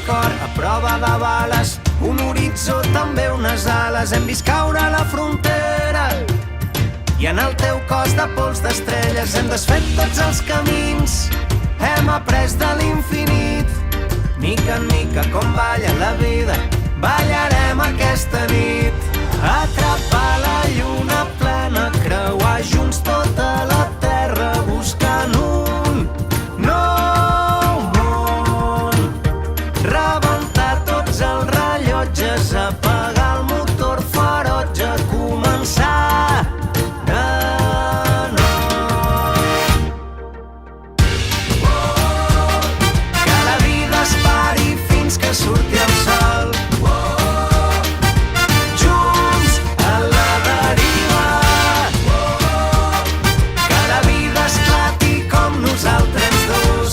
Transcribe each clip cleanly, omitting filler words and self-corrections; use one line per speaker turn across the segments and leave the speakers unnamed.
cor a prova de bales, un horitzó, també unes ales. Hem vist caure la frontera i en el teu cos de pols d'estrelles hem desfet tots els camins, hem après de l'infinit. Mica en mica, com balla la vida, ballarem aquesta nit. Atrapar la lluna plena, creuar junts tota la terra buscant un nou món. Rebentar tots els rellotges, apagar el motor ferotge, començar de nou. Que la vida es pari fins que surti el sol. Junts a la deriva. Que la vida esclati com nosaltres dos.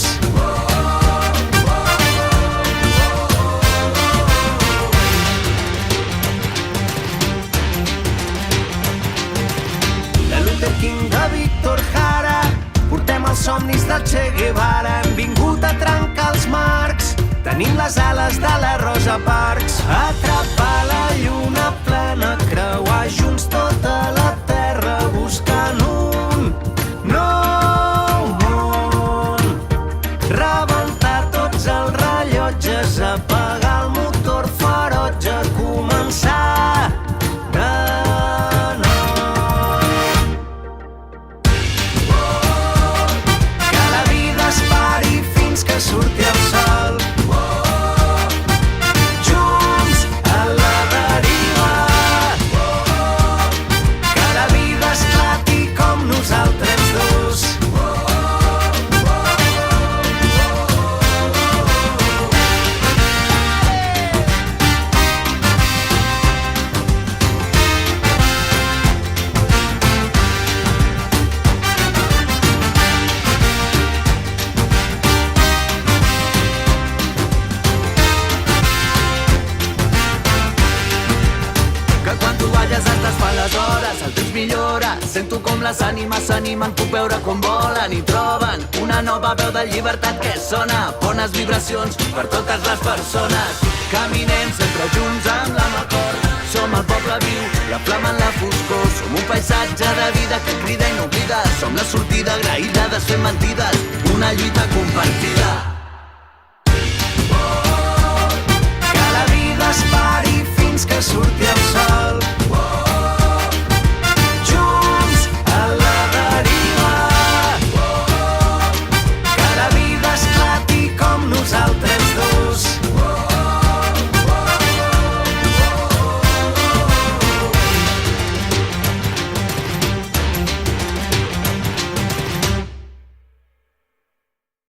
De Luther King a Víctor Jara, portem els somnis del Che Guevara. Hem vingut a trencar els marcs, tenim les ales de la Rosa Parks. Atrapar la lluna plena, creuar junts tota la terra buscant un nou món. Rebentar tots els rellotges, apagar el motor ferotge, començar de nou. Que la vida es pari fins que surti el sol. Junts a la deriva. Que la vida esclati com nosaltres dos. Que quan tu balles es desfan les hores, el temps millora, sento com les ànimes s'animen, puc veure com volen i troben una nova veu de llibertat que sona, bones vibracions per totes les persones. Caminem sempre junts amb la mà al cor, som el poble viu, la flama en la foscor, som un paisatge de vida que crida i no oblida, som la sortida agraïda, desfent mentides, una lluita compartida. Que la vida es pari fins que surti el sol.